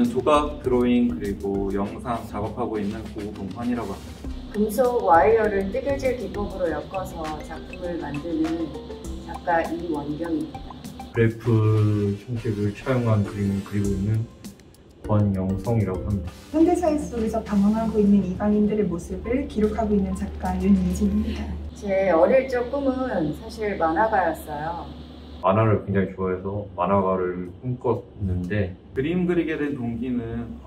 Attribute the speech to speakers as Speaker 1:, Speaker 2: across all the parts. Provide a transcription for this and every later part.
Speaker 1: 저는 조각 드로잉 그리고 영상 작업하고 있는 고동환이라고 합니다.
Speaker 2: 금속 와이어를 뜨개질 기법으로 엮어서 작품을 만드는 작가 이원경입니다.
Speaker 3: 그래프 형식을 차용한 그림을 그리고 있는 권영성이라고 합니다.
Speaker 4: 현대사회 속에서 방황하고 있는 이방인들의 모습을 기록하고 있는 작가 윤예진입니다.
Speaker 2: 제 어릴 적 꿈은 사실 만화가였어요.
Speaker 3: 만화를 굉장히 좋아해서 만화가를 꿈꿨는데
Speaker 1: 그림 그리게 된 동기는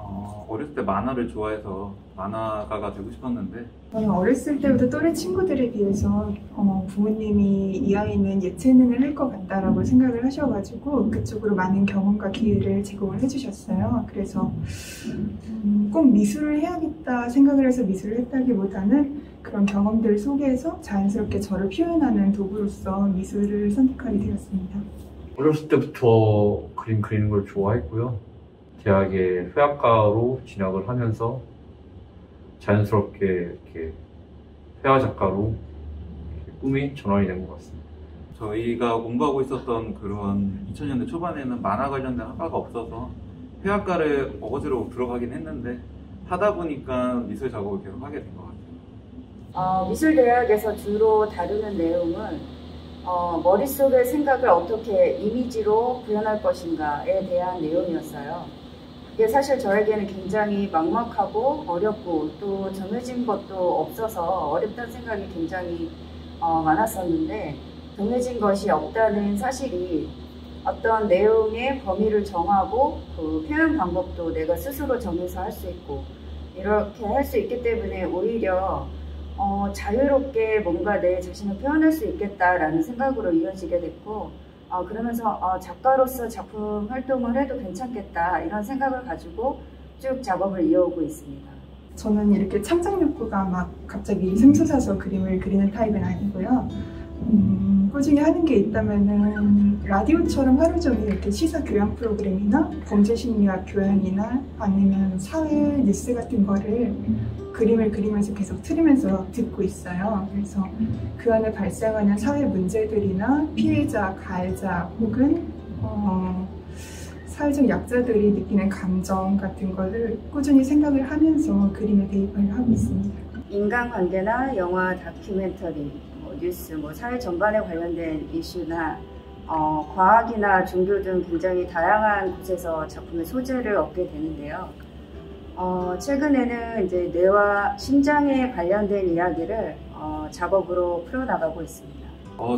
Speaker 1: 어렸을 때 만화를 좋아해서 만화가가 되고 싶었는데
Speaker 4: 저는 어렸을 때부터 또래 친구들에 비해서 부모님이 이 아이는 예체능을 할 것 같다라고 생각을 하셔가지고 그쪽으로 많은 경험과 기회를 제공을 해주셨어요. 그래서 꼭 미술을 해야겠다 생각을 해서 미술을 했다기보다는 그런 경험들 속에서 자연스럽게 저를 표현하는 도구로서 미술을 선택하게 되었습니다.
Speaker 3: 어렸을 때부터 그림 그리는 걸 좋아했고요. 대학에 회화과로 진학을 하면서 자연스럽게 이렇게 회화 작가로 꿈이 전환이 된 것 같습니다.
Speaker 1: 저희가 공부하고 있었던 그런 2000년대 초반에는 만화 관련된 학과가 없어서 회화과를 억지로 들어가긴 했는데 하다 보니까 미술 작업을 계속 하게 된 것 같아요.
Speaker 2: 미술대학에서 주로 다루는 내용은 머릿속의 생각을 어떻게 이미지로 구현할 것인가에 대한 내용이었어요. 이게 사실 저에게는 굉장히 막막하고 어렵고 또 정해진 것도 없어서 어렵다는 생각이 굉장히 많았었는데 정해진 것이 없다는 사실이 어떤 내용의 범위를 정하고 그 표현 방법도 내가 스스로 정해서 할 수 있고 이렇게 할 수 있기 때문에 오히려 자유롭게 뭔가 내 자신을 표현할 수 있겠다라는 생각으로 이어지게 됐고 그러면서 작가로서 작품 활동을 해도 괜찮겠다 이런 생각을 가지고 쭉 작업을 이어오고 있습니다.
Speaker 4: 저는 이렇게 창작 욕구가 막 갑자기 샘솟아서 그림을 그리는 타입은 아니고요. 꾸준히 하는 게 있다면은 라디오처럼 하루 종일 이렇게 시사 교양 프로그램이나 범죄 심리학 교양이나 아니면 사회 뉴스 같은 거를 그림을 그리면서 계속 틀으면서 듣고 있어요. 그래서 그 안에 발생하는 사회 문제들이나 피해자, 가해자 혹은 사회적 약자들이 느끼는 감정 같은 거를 꾸준히 생각을 하면서 그림에 대입을 하고 있습니다.
Speaker 2: 인간관계나 영화, 다큐멘터리, 뉴스, 사회 전반에 관련된 이슈나 과학이나 종교 등 굉장히 다양한 곳에서 작품의 소재를 얻게 되는데요. 최근에는 이제 뇌와 심장에 관련된 이야기를 작업으로 풀어나가고 있습니다.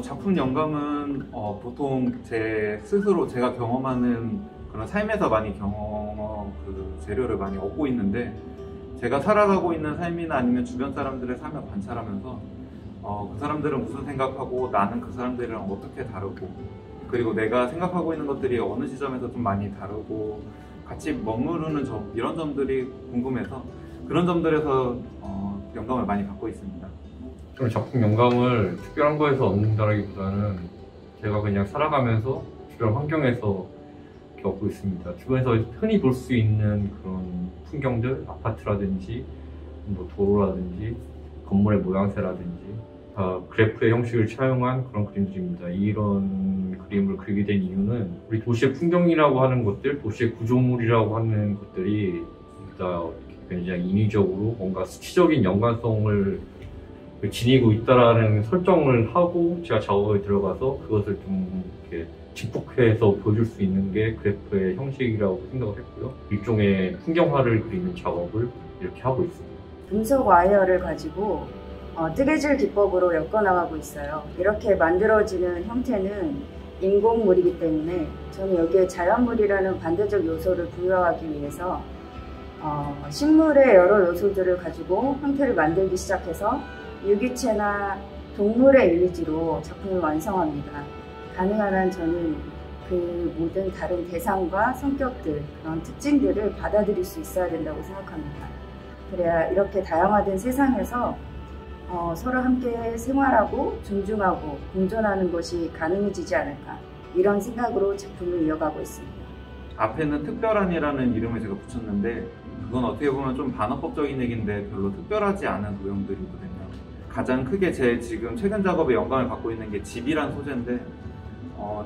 Speaker 1: 작품 영감은 보통 제 스스로 제가 경험하는 그런 삶에서 많이 재료를 많이 얻고 있는데 제가 살아가고 있는 삶이나 아니면 주변 사람들의 삶을 관찰하면서 그 사람들은 무슨 생각하고 나는 그 사람들이랑 어떻게 다르고 그리고 내가 생각하고 있는 것들이 어느 지점에서 좀 많이 다르고 같이 머무르는 점 이런 점들이 궁금해서 그런 점들에서 영감을 많이 받고 있습니다.
Speaker 3: 저는 작품 영감을 특별한 거에서 얻는다기보다는 제가 그냥 살아가면서 주변 환경에서 이렇게 얻고 있습니다. 주변에서 흔히 볼 수 있는 그런 풍경들, 아파트라든지 도로라든지 건물의 모양새라든지 그래프의 형식을 차용한 그런 그림들입니다. 이런 그림을 그리게 된 이유는 우리 도시의 풍경이라고 하는 것들, 도시의 구조물이라고 하는 것들이 굉장히 인위적으로 뭔가 수치적인 연관성을 지니고 있다라는 설정을 하고 제가 작업에 들어가서 그것을 좀 이렇게 직북해서 보여줄 수 있는 게 그래프의 형식이라고 생각을 했고요. 일종의 풍경화를 그리는 작업을 이렇게 하고 있습니다.
Speaker 2: 금속 와이어를 가지고 뜨개질 기법으로 엮어나가고 있어요. 이렇게 만들어지는 형태는 인공물이기 때문에 저는 여기에 자연물이라는 반대적 요소를 부여하기 위해서 식물의 여러 요소들을 가지고 형태를 만들기 시작해서 유기체나 동물의 이미지로 작품을 완성합니다. 가능한 한 저는 그 모든 다른 대상과 성격들, 그런 특징들을 받아들일 수 있어야 된다고 생각합니다. 그래야 이렇게 다양화된 세상에서 서로 함께 생활하고 존중하고 공존하는 것이 가능해지지 않을까 이런 생각으로 작품을 이어가고 있습니다.
Speaker 1: 앞에는 특별한이라는 이름을 제가 붙였는데 그건 어떻게 보면 좀 반어법적인 얘기인데 별로 특별하지 않은 도형들이거든요. 가장 크게 제 지금 최근 작업에 영감을 받고 있는 게 집이란 소재인데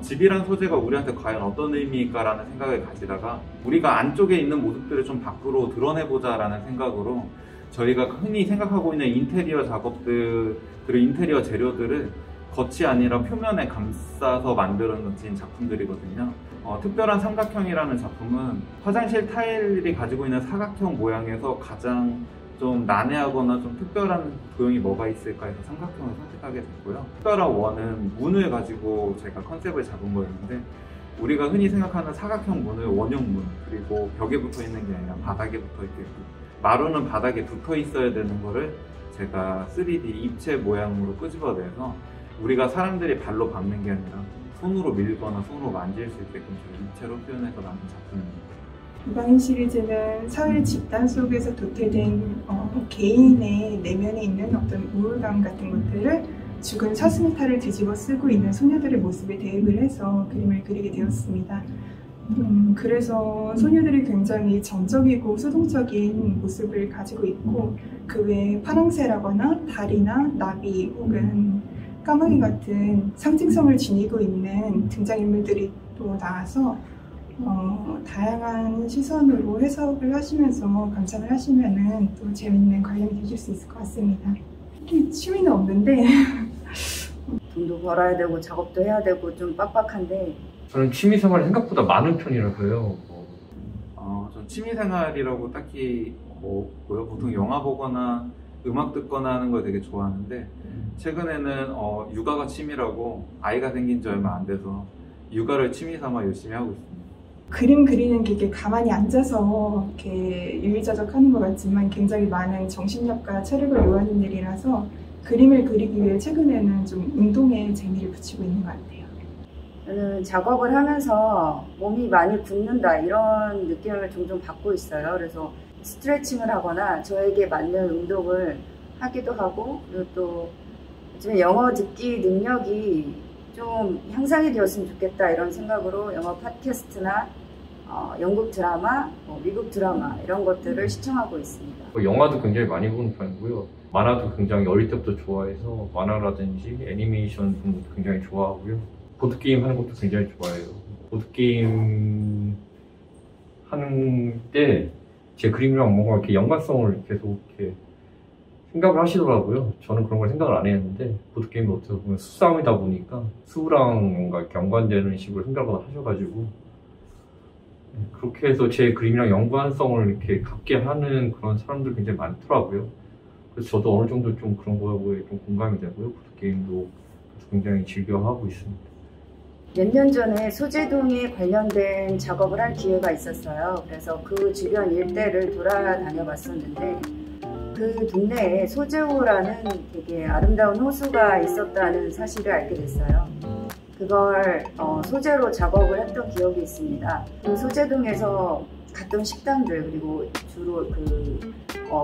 Speaker 1: 집이란 소재가 우리한테 과연 어떤 의미일까라는 생각을 가지다가 우리가 안쪽에 있는 모습들을 좀 밖으로 드러내보자라는 생각으로 저희가 흔히 생각하고 있는 인테리어 작업들 그리고 인테리어 재료들을 겉이 아니라 표면에 감싸서 만들어진 작품들이거든요. 특별한 삼각형이라는 작품은 화장실 타일이 가지고 있는 사각형 모양에서 가장 좀 난해하거나 좀 특별한 도형이 뭐가 있을까 해서 삼각형을 선택하게 됐고요. 특별한 원은 문을 가지고 제가 컨셉을 잡은 거였는데 우리가 흔히 생각하는 사각형 문을 원형문 그리고 벽에 붙어 있는 게 아니라 바닥에 붙어 있겠고 마루는 바닥에 붙어 있어야 되는 거를 제가 3D 입체 모양으로 끄집어내서 우리가 사람들이 발로 밟는 게 아니라 손으로 밀거나 손으로 만질 수 있게끔 입체로 표현해서 만든 작품입니다.
Speaker 4: 이방인 시리즈는 사회 집단 속에서 도태된 개인의 내면에 있는 어떤 우울감 같은 것들을 죽은 사슴탈을 뒤집어 쓰고 있는 소녀들의 모습에 대입을 해서 그림을 그리게 되었습니다. 그래서 소녀들이 굉장히 정적이고 수동적인 모습을 가지고 있고 그 외에 파랑새라거나 달이나 나비 혹은 까마귀 같은 상징성을 지니고 있는 등장인물들이 또 나와서 다양한 시선으로 해석을 하시면서 감상을 하시면은 또 재밌는 관람이 되실 수 있을 것 같습니다. 특히 취미는 없는데
Speaker 2: 돈도 벌어야 되고 작업도 해야 되고 좀 빡빡한데
Speaker 3: 저는 취미생활이 생각보다 많은 편이라서요.
Speaker 1: 전 취미생활이라고 딱히 없고요. 보통 영화 보거나 음악 듣거나 하는 걸 되게 좋아하는데 최근에는 육아가 취미라고 아이가 생긴 지 얼마 안 돼서 육아를 취미 삼아 열심히 하고 있습니다.
Speaker 4: 그림 그리는 게 이게 가만히 앉아서 이렇게 유의자적하는 것 같지만 굉장히 많은 정신력과 체력을 요하는 일이라서 그림을 그리기 위해 최근에는 좀 운동에 재미를 붙이고 있는 것 같아요.
Speaker 2: 저는 작업을 하면서 몸이 많이 붓는다 이런 느낌을 종종 받고 있어요. 그래서 스트레칭을 하거나 저에게 맞는 운동을 하기도 하고 그리고 또 요즘에 영어 듣기 능력이 좀 향상이 되었으면 좋겠다 이런 생각으로 영어 팟캐스트나 영국 드라마, 미국 드라마 이런 것들을 시청하고 있습니다.
Speaker 3: 영화도 굉장히 많이 보는 편이고요. 만화도 굉장히 어릴 때부터 좋아해서 만화라든지 애니메이션 굉장히 좋아하고요. 보드게임 하는 것도 굉장히 좋아해요. 보드게임 하는 때 제 그림이랑 뭔가 이렇게 연관성을 계속 이렇게 생각을 하시더라고요. 저는 그런 걸 생각을 안 했는데 보드게임이 어떻게 보면 수싸움이다 보니까 수랑 뭔가 이렇게 연관되는 식으로 생각을 하셔가지고 그렇게 해서 제 그림이랑 연관성을 이렇게 갖게 하는 그런 사람들 굉장히 많더라고요. 그래서 저도 어느 정도 좀 그런 거에 좀 공감이 되고요. 보드게임도 굉장히 즐겨하고 있습니다.
Speaker 2: 몇 년 전에 소재동에 관련된 작업을 할 기회가 있었어요. 그래서 그 주변 일대를 돌아다녀 봤었는데 그 동네에 소재호라는 되게 아름다운 호수가 있었다는 사실을 알게 됐어요. 그걸 소재로 작업을 했던 기억이 있습니다. 그 소재동에서 갔던 식당들 그리고 주로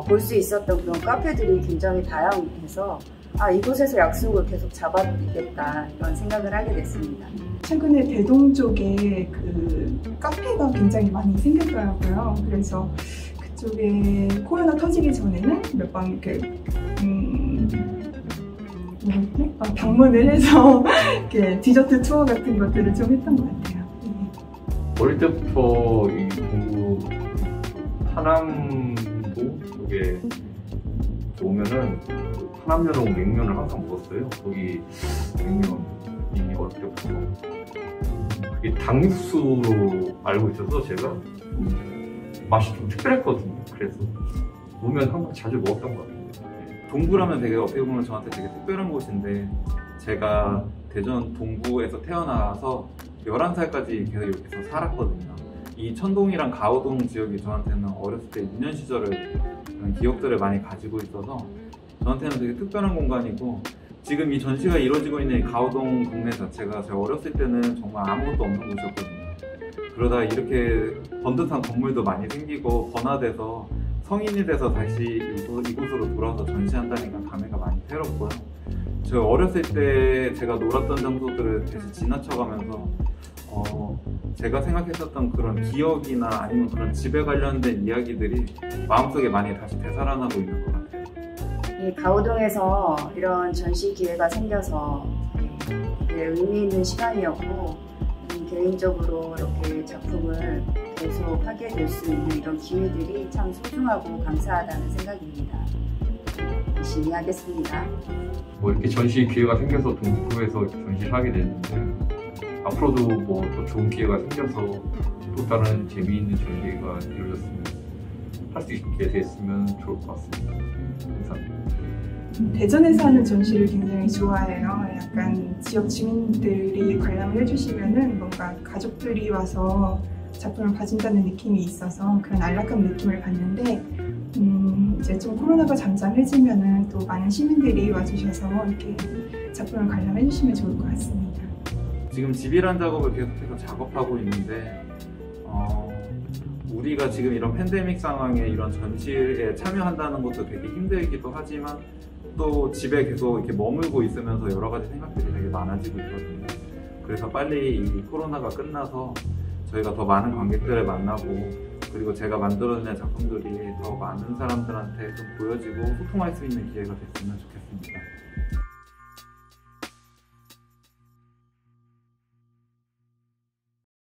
Speaker 2: 볼 수 있었던 그런 카페들이 굉장히 다양해서 이곳에서 약속을 계속 잡아도 되겠다 이런 생각을 하게 됐습니다.
Speaker 4: 최근에 대동 쪽에 그 카페가 굉장히 많이 생겼더라고요. 그래서 그쪽에 코로나 터지기 전에는 몇 번 이렇게 방문을 해서 이렇게 디저트 투어 같은 것들을 좀 했던 것 같아요.
Speaker 3: 어릴 때부터 이 동구 하남도 쪽에 오면은 하남면허 냉면을 항상 먹었어요. 거기 냉면이 어릴 때부터 그게 닭육수로 알고 있어서 제가 맛이 좀 특별했거든요. 그래서 오면 항상 자주 먹었던 것 같아요.
Speaker 1: 동구라면 되게 어떻게 보면 저한테 되게 특별한 곳인데 제가 대전 동구에서 태어나서 11살까지 계속 여기서 살았거든요. 이 천동이랑 가오동 지역이 저한테는 어렸을 때 유년 시절을 기억들을 많이 가지고 있어서 저한테는 되게 특별한 공간이고 지금 이 전시가 이루어지고 있는 이 가오동 동네 자체가 제가 어렸을 때는 정말 아무것도 없는 곳이었거든요. 그러다 이렇게 번듯한 건물도 많이 생기고 번화돼서 성인이 돼서 다시 이곳으로 돌아와서 전시한다니까 감회가 많이 새롭고요. 제가 어렸을 때 제가 놀았던 장소들을 다시 지나쳐가면서 제가 생각했었던 그런 기억이나 아니면 그런 집에 관련된 이야기들이 마음속에 많이 다시 되살아나고 있는 것 같아요.
Speaker 2: 이 가오동에서 이런 전시 기회가 생겨서 되게 의미 있는 시간이었고 개인적으로 이렇게 작품을 계속 하게 될 수 있는 이런 기회들이 참 소중하고 감사하다는 생각입니다. 열심히 하겠습니다.
Speaker 3: 뭐 이렇게 전시 기회가 생겨서 동부에서 전시를 하게 됐는데 앞으로도 뭐 더 좋은 기회가 생겨서 또 다른 재미있는 전시가 이루어졌으면 할 수 있게 됐으면 좋을 것 같습니다. 감사합니다.
Speaker 4: 대전에서 하는 전시를 굉장히 좋아해요. 약간 지역 주민들이 관람을 해주시면은 뭔가 가족들이 와서 작품을 봐준다는 느낌이 있어서 그런 안락한 느낌을 받는데 이제 좀 코로나가 잠잠해지면은 또 많은 시민들이 와주셔서 이렇게 작품을 관람해주시면 좋을 것 같습니다.
Speaker 1: 지금 집이란 작업을 계속해서 작업하고 있는데 우리가 지금 이런 팬데믹 상황에 이런 전시에 참여한다는 것도 되게 힘들기도 하지만 또 집에 계속 이렇게 머물고 있으면서 여러 가지 생각들이 되게 많아지고 있거든요. 그래서 빨리 이 코로나가 끝나서 저희가 더 많은 관객들을 만나고 그리고 제가 만들어낸 작품들이 더 많은 사람들한테 좀 보여지고 소통할 수 있는 기회가 됐으면 좋겠습니다.